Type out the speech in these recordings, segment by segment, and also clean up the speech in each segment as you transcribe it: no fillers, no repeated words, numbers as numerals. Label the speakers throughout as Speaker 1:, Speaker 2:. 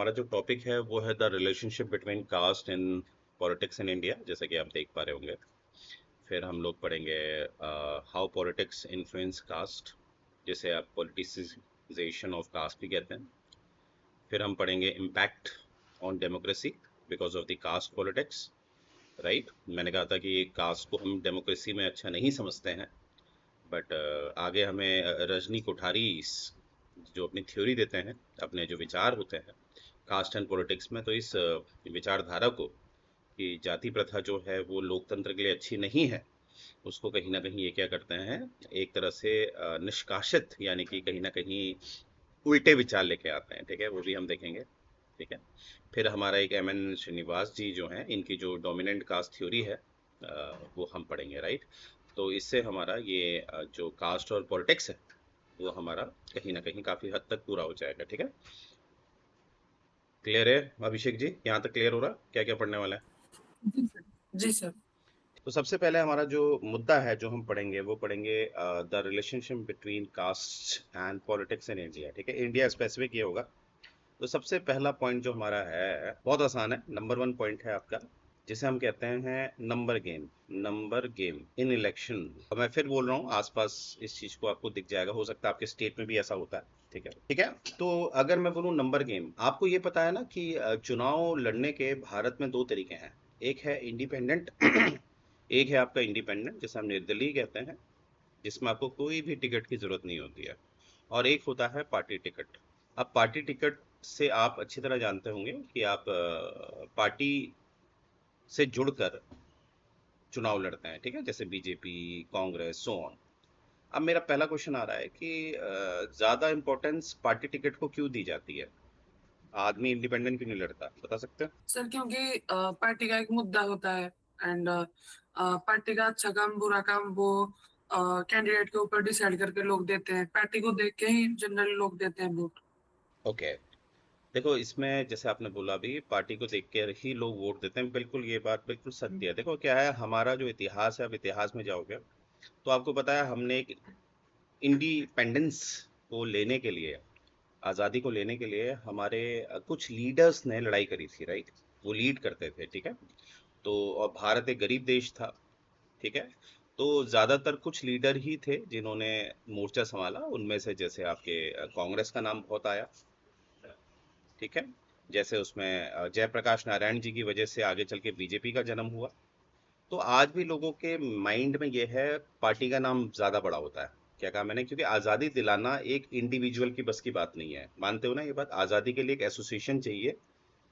Speaker 1: हमारा जो टॉपिक है वो है the relationship between caste in politics in India, जैसे कि आप देख पा रहे होंगे। फिर हम लोग पढ़ेंगे हाउ पॉलिटिक्स इन्फ्लुएंस कास्ट, जिसे आप पॉलिटिसाइजेशन ऑफ कास्ट भी कहते हैं। फिर हम पढ़ेंगे impact on democracy because of the caste politics. Right, मैंने कहा था कि कास्ट को हम डेमोक्रेसी में अच्छा नहीं समझते हैं, बट आगे हमें रजनी कोठारी जो अपनी थ्योरी देते हैं, अपने जो विचार होते हैं कास्ट एंड पॉलिटिक्स में, तो इस विचारधारा को कि जाति प्रथा जो है वो लोकतंत्र के लिए अच्छी नहीं है, उसको कहीं ना कहीं ये क्या करते हैं, एक तरह से निष्कासित, यानी कि कहीं ना कहीं उल्टे विचार लेके आते हैं। ठीक है, वो भी हम देखेंगे। ठीक है, फिर हमारा एक एम एन श्रीनिवास जी जो हैं, इनकी जो डोमिनेंट कास्ट थ्योरी है वो हम पढ़ेंगे। राइट, तो इससे हमारा ये जो कास्ट और पॉलिटिक्स है वो हमारा कहीं ना कहीं काफी हद तक पूरा हो जाएगा। ठीक है, क्लियर है अभिषेक जी? यहाँ तक क्लियर हो रहा क्या क्या पढ़ने वाला है?
Speaker 2: जी सर। जी सर।
Speaker 1: तो सबसे पहले हमारा जो मुद्दा है जो हम पढ़ेंगे वो पढ़ेंगे the relationship between caste and politics in India. ठीक है, इंडिया स्पेसिफिक ये होगा। तो सबसे पहला पॉइंट जो हमारा है बहुत आसान है, नंबर वन पॉइंट है आपका, जिसे हम कहते हैं number game. Number game in election. मैं फिर बोल रहा हूँ, आसपास इस चीज को आपको दिख जाएगा, हो सकता है आपके स्टेट में भी ऐसा होता है। ठीक है, ठीक है। तो अगर मैं बोलूँ नंबर गेम, आपको ये पता है ना कि चुनाव लड़ने के भारत में दो तरीके हैं। एक है इंडिपेंडेंट एक है आपका इंडिपेंडेंट, जिसे हम निर्दलीय कहते हैं, जिसमें आपको कोई भी टिकट की जरूरत नहीं होती है। और एक होता है पार्टी टिकट। अब पार्टी टिकट से आप अच्छी तरह जानते होंगे कि आप पार्टी से जुड़कर चुनाव लड़ते हैं। ठीक है, जैसे बीजेपी, कांग्रेस, सो ऑन। अब मेरा पहला क्वेश्चन आ रहा है कि ज्यादा इंपॉर्टेंस पार्टी टिकट को क्यों दी जाती है? आदमी इंडिपेंडेंट क्यों नहीं लड़ता, बता सकते हैं?
Speaker 2: सर क्योंकि पार्टी का एक मुद्दा होता है एंड पार्टी का अच्छा काम बुरा काम वो कैंडिडेट के ऊपर डिसाइड करके लोग देते हैं। पार्टी को देख के ही जनरली लोग देते हैं वोट।
Speaker 1: ओके, देखो इसमें जैसे आपने बोला अभी, पार्टी को देख के ही लोग वोट देते हैं, बिल्कुल ये बात बिल्कुल सत्य है। देखो क्या है, हमारा जो इतिहास है, अब इतिहास में जाओगे तो आपको पता है हमने एक इंडिपेंडेंस को लेने के लिए, आज़ादी को लेने के लिए हमारे कुछ लीडर्स ने लड़ाई करी थी। राइट, वो लीड करते थे। ठीक है, तो और भारत एक गरीब देश था। ठीक है, तो ज़्यादातर कुछ लीडर ही थे जिन्होंने मोर्चा संभाला, उनमें से जैसे आपके कांग्रेस का नाम बहुत आया। ठीक है, जैसे उसमें जयप्रकाश नारायण जी की वजह से आगे चल के बीजेपी का जन्म हुआ। तो आज भी लोगों के माइंड में ये है, पार्टी का नाम ज्यादा बड़ा होता है। क्या कहा मैंने? क्योंकि आजादी दिलाना एक इंडिविजुअल की बस की बात नहीं है, मानते हो ना ये बात? आजादी के लिए एक एसोसिएशन चाहिए,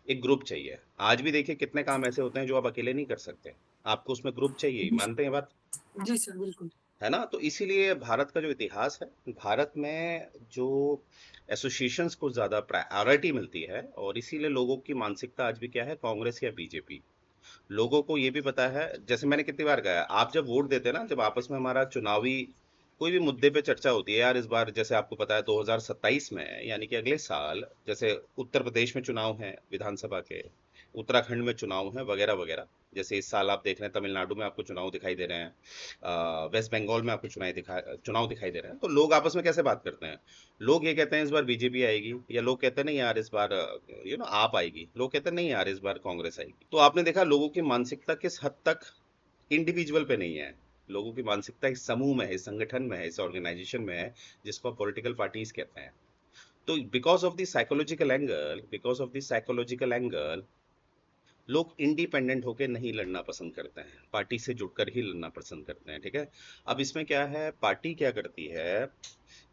Speaker 1: एक ग्रुप चाहिए। आज भी देखिए कितने काम ऐसे होते हैं जो आप अकेले नहीं कर सकते, आपको उसमें ग्रुप चाहिए ही,
Speaker 2: जी
Speaker 1: मानते हैं ये बात?
Speaker 2: जी सर, बिल्कुल।
Speaker 1: है ना? तो इसीलिए भारत का जो इतिहास है, भारत में जो एसोसिएशंस को ज्यादा प्रायोरिटी मिलती है, और इसीलिए लोगों की मानसिकता आज भी क्या है, कांग्रेस या बीजेपी। लोगों को ये भी पता है, जैसे मैंने कितनी बार कहा है, आप जब वोट देते हैं ना, जब आपस में हमारा चुनावी कोई भी मुद्दे पे चर्चा होती है, यार इस बार जैसे आपको पता है 2027 में, यानी कि अगले साल, जैसे उत्तर प्रदेश में चुनाव है विधानसभा के, उत्तराखंड में चुनाव है, वगैरह वगैरह। जैसे इस साल आप देख रहे हैं तमिलनाडु में आपको चुनाव दिखाई दे रहे हैं, वेस्ट बंगाल में आपको चुनाव दिखाई दे रहे हैं। तो लोग आपस में कैसे बात करते हैं? लोग ये कहते हैं इस बार बीजेपी आएगी, या लोग कहते हैं नहीं यार इस बार आप आएगी, लोग कहते हैं नहीं यार इस बार कांग्रेस आएगी। तो आपने देखा लोगों की मानसिकता किस हद तक इंडिविजुअल पे नहीं है, लोगों की मानसिकता इस समूह में है, इस संगठन में है, इस ऑर्गेनाइजेशन में है, जिसको पॉलिटिकल पार्टीज कहते हैं। तो because of the psychological angle लोग इंडिपेंडेंट होकर नहीं लड़ना पसंद करते हैं, पार्टी से जुड़कर ही लड़ना पसंद करते हैं। ठीक है, अब इसमें क्या है, पार्टी क्या करती है,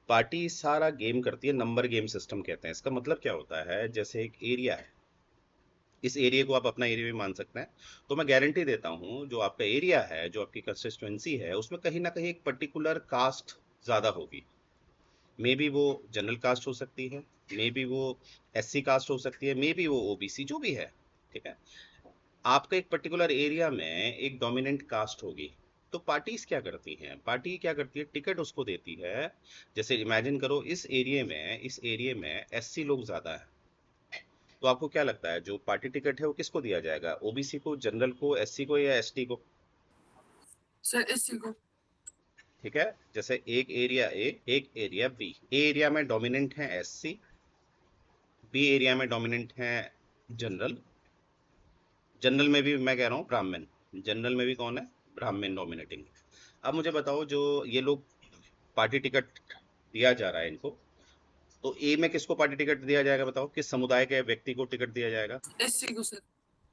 Speaker 1: पार्टी सारा गेम करती है, नंबर गेम सिस्टम कहते हैं। इसका मतलब क्या होता है, जैसे एक एरिया है, इस एरिया को आप अपना एरिया भी मान सकते हैं। तो मैं गारंटी देता हूँ, जो आपका एरिया है, जो आपकी कंस्टिट्यूएंसी है, उसमें कहीं ना कहीं एक पर्टिकुलर कास्ट ज्यादा होगी। मे बी वो जनरल कास्ट हो सकती है, मे बी वो एससी कास्ट हो सकती है, मे बी वो ओबीसी, जो भी है। ठीक है, आपका एक पर्टिकुलर एरिया में एक डोमिनेंट कास्ट होगी। तो पार्टीज क्या करती हैं, पार्टी क्या करती है, टिकट उसको देती है। जैसे इमेजिन करो, इस एरिया में एससी लोग ज्यादा है, तो आपको क्या लगता है जो पार्टी टिकट है वो किसको दिया जाएगा, ओबीसी को, जनरल को, एससी को, या एसटी को?
Speaker 2: सर इसी को।
Speaker 1: ठीक है, जैसे एक एरिया ए, एक एरिया बी। ए एरिया में डोमिनेंट है एससी, बी एरिया में डोमिनेंट है जनरल। जनरल में भी मैं कह रहा हूँ ब्राह्मण। जनरल में भी कौन है? ब्राह्मण डोमिनेटिंग। अब मुझे बताओ, जो ये लोग पार्टी टिकट दिया जा रहा है इनको, तो ए में किसको पार्टी टिकट दिया जाएगा बताओ? किस समुदाय के व्यक्ति को टिकट दिया जाएगा?
Speaker 2: एससी को सर।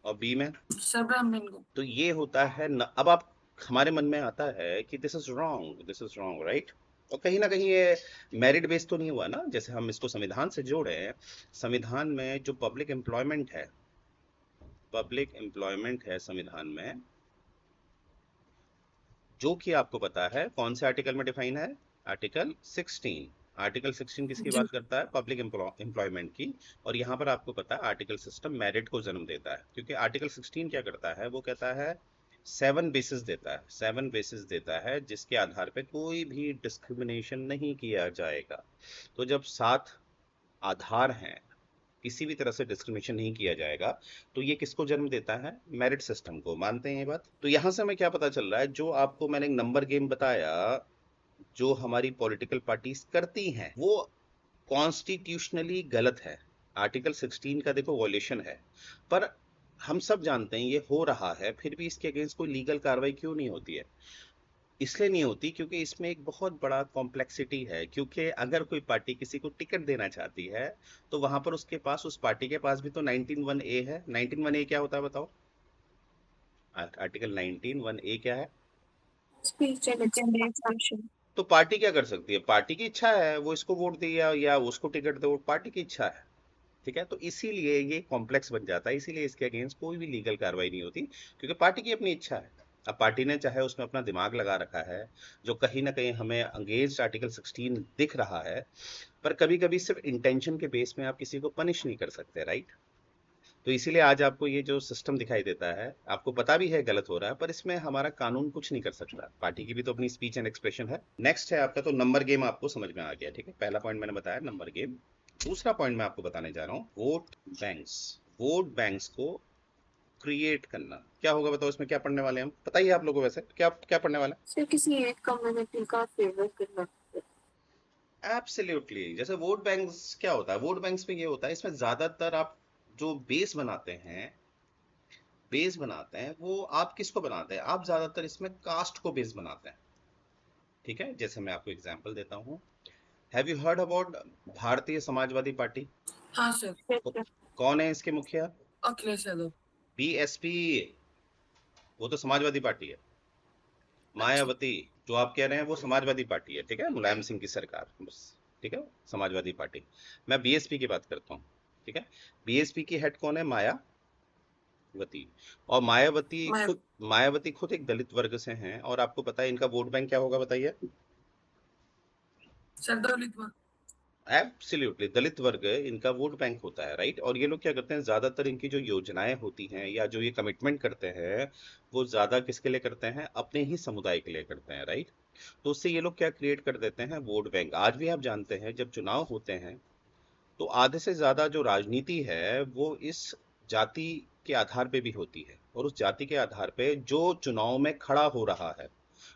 Speaker 1: और बी में?
Speaker 2: सर ब्राह्मण को।
Speaker 1: तो ये होता है अब आप हमारे मन में आता है कि this is wrong, this is wrong, right? और कहीं ना कहीं ये मेरिट बेस तो नहीं हुआ ना, जैसे हम इसको संविधान से जोड़े हैं। संविधान में जो पब्लिक एम्प्लॉयमेंट है संविधान में, जो कि आपको पता है कौन से आर्टिकल में डिफाइन है? आर्टिकल 16। आर्टिकल 16 किसकी
Speaker 2: जी।
Speaker 1: बात करता है? पब्लिक एम्प्लॉयमेंट की। और यहाँ पर आपको पता है आर्टिकल सिस्टम मेरिट को जन्म देता है, क्योंकि आर्टिकल 16 क्या करता है? वो कहता है 7 बेसिस देता है, 7 बेसिस देता है जिसके आधार पे कोई भी डिस्क्रिमिनेशन नहीं किया जाएगा। तो जब 7 आधार हैं, किसी भी तरह से डिस्क्रिमिनेशन नहीं किया जाएगा, तो ये किसको जन्म देता है? मेरिट सिस्टम को। मानते हैं ये बात? तो यहां से हमें क्या पता चल रहा है, जो आपको मैंने एक नंबर गेम बताया जो हमारी पॉलिटिकल पार्टीज करती हैं, वो कॉन्स्टिट्यूशनली गलत है। आर्टिकल 16 का देखो वॉल्यूशन है, पर हम सब जानते हैं ये हो रहा है, फिर भी इसके अगेंस्ट कोई लीगल कार्रवाई क्यों नहीं होती है? इसलिए नहीं होती क्योंकि इसमें एक बहुत बड़ा कॉम्प्लेक्सिटी है। क्योंकि अगर कोई पार्टी किसी को टिकट देना चाहती है, तो वहां पर उसके पास, उस पार्टी के पास भी तो 19(1)(a है। 19(1)(a) क्या होता है बताओ? आर्टिकल 19(1)(a) क्या है?
Speaker 2: Speech and expression.
Speaker 1: तो पार्टी क्या कर सकती है? पार्टी की इच्छा है, वो इसको वोट दे या उसको टिकट दे, वो पार्टी की इच्छा है। ठीक है, तो इसीलिए ये कॉम्प्लेक्स बन जाता है, इसीलिए इसके अगेंस्ट कोई भी लीगल कार्रवाई नहीं होती, क्योंकि पार्टी की अपनी इच्छा है। अब पार्टी ने चाहे उसमें अपना दिमाग लगा रखा है, जो कहीं ना कहीं हमें अगेंस्ट आर्टिकल 16 दिख रहा है, पर कभी कभी सिर्फ इंटेंशन के बेस में आप किसी को पनिश नहीं कर सकते, राइट? तो इसीलिए आज आपको ये जो सिस्टम दिखाई देता है, आपको पता भी है गलत हो रहा है, पर इसमें हमारा कानून कुछ नहीं कर सकता। पार्टी की भी तो अपनी स्पीच एंड एक्सप्रेशन है। नेक्स्ट है आपका, तो नंबर गेम आपको समझ में आ गया, ठीक है? पहला पॉइंट मैंने बताया नंबर गेम। दूसरा पॉइंट मैं आपको बताने जा रहा हूँ, वोट बैंक्स। वोट बैंक्स को क्रिएट करना क्या होगा बताओ? इसमें क्या पढ़ने वाले हैं हम? बताइए आप लोगों, वैसे क्या क्या पढ़ने वाले हैं?
Speaker 2: सर किसी एक कम्युनिटी का फेवर करना।
Speaker 1: एब्सोल्युटली। जैसे वोट बैंक्स क्या होता है? वोट बैंक्स में ये होता है, इसमें ज्यादातर आप जो बेस बनाते हैं वो आप किसको बनाते हैं? आप ज्यादातर इसमें कास्ट को बेस बनाते हैं। ठीक है, जैसे मैं आपको एग्जांपल देता हूँ। हैव यू हर्ड अबाउट भारतीय समाजवादी पार्टी?
Speaker 2: हाँ सर।
Speaker 1: तो कौन है इसके मुखिया?
Speaker 2: अखिलेश यादव।
Speaker 1: बीएसपी। वो तो समाजवादी पार्टी है।
Speaker 2: अच्छा।
Speaker 1: मायावती, जो आप कह रहे हैं वो समाजवादी पार्टी है, ठीक है, मुलायम सिंह की सरकार, बस। ठीक है, समाजवादी पार्टी। मैं बीएसपी की बात करता हूँ। ठीक है, बीएसपी की हेड कौन है? मायावती। और
Speaker 2: मैं।
Speaker 1: मायावती खुद एक दलित वर्ग से हैं, और आपको पता है इनका वोट बैंक क्या होगा? बताइए।
Speaker 2: सर दलित वर्ग।
Speaker 1: एब्सोल्युटली, दलित वर्ग इनका वोट बैंक होता है, राइट? और ये लोग क्या करते हैं, ज्यादातर इनकी जो योजनाएं होती हैं या जो ये कमिटमेंट करते हैं, वो ज्यादा किसके लिए करते हैं? अपने ही समुदाय के लिए करते हैं, राइट? तो उससे ये लोग क्या क्रिएट कर देते हैं? Vote bank. आज भी आप जानते हैं जब चुनाव होते हैं, तो आधे से ज्यादा जो राजनीति है वो इस जाति के आधार पे भी होती है, और उस जाति के आधार पे जो चुनाव में खड़ा हो रहा है,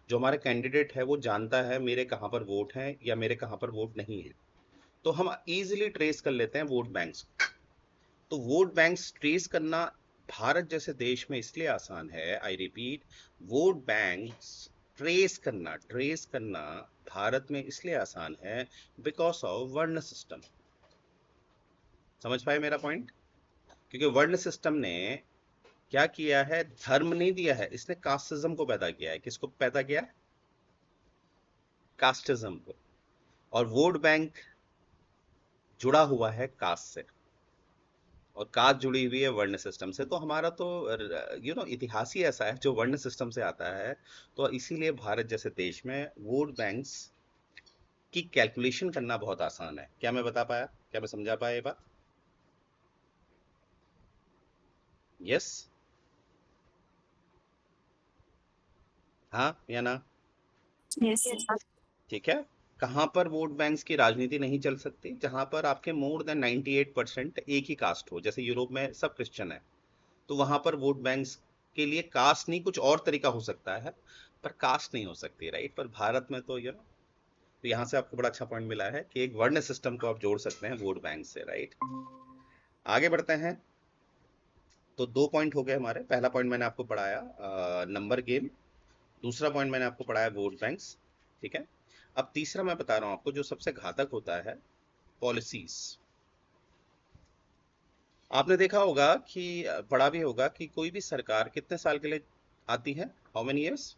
Speaker 1: जो हमारा कैंडिडेट है, वो जानता है मेरे कहाँ पर वोट है या मेरे कहाँ पर वोट नहीं है। तो हम इजीली ट्रेस कर लेते हैं वोट बैंक्स। तो वोट बैंक्स ट्रेस करना भारत जैसे देश में इसलिए आसान है, I repeat, vote banks trace करना भारत में इसलिए आसान है बिकॉज ऑफ वर्ण सिस्टम। समझ पाए मेरा पॉइंट? क्योंकि वर्ण सिस्टम ने क्या किया है? धर्म नहीं दिया है, इसने कास्टिज्म को पैदा किया है। किसको पैदा किया? कास्टिज्म को। और वोट बैंक जुड़ा हुआ है कास्ट से, और कास्ट जुड़ी हुई है वर्ण सिस्टम से। तो हमारा तो इतिहास ही ऐसा है जो वर्ण सिस्टम से आता है। तो इसीलिए भारत जैसे देश में वोट बैंक्स की कैलकुलेशन करना बहुत आसान है। क्या मैं बता पाया? क्या मैं समझा पाया ये बात? यस? हाँ या ना?
Speaker 2: Yes sir.
Speaker 1: ठीक है। कहां पर वोट बैंक्स की राजनीति नहीं चल सकती? जहां पर आपके मोर देन 98% एक ही कास्ट हो। जैसे यूरोप में सब क्रिश्चियन है, तो वहां पर वोट बैंक्स के लिए कास्ट नहीं, कुछ और तरीका हो सकता है, पर कास्ट नहीं हो सकती, राइट? पर भारत में तो तो यहाँ से आपको बड़ा अच्छा पॉइंट मिला है कि एक वर्ण सिस्टम को आप जोड़ सकते हैं वोट बैंक से, राइट? आगे बढ़ते हैं। तो 2 पॉइंट हो गए हमारे। पहला पॉइंट मैंने आपको पढ़ाया नंबर गेम, दूसरा पॉइंट मैंने आपको पढ़ाया वोट बैंक्स, ठीक है। अब तीसरा मैं बता रहा हूं आपको जो सबसे घातक होता है, पॉलिसीज। आपने देखा होगा कि पढ़ा भी होगा कि कोई भी सरकार कितने साल के लिए आती है, हाउ मेनी इयर्स?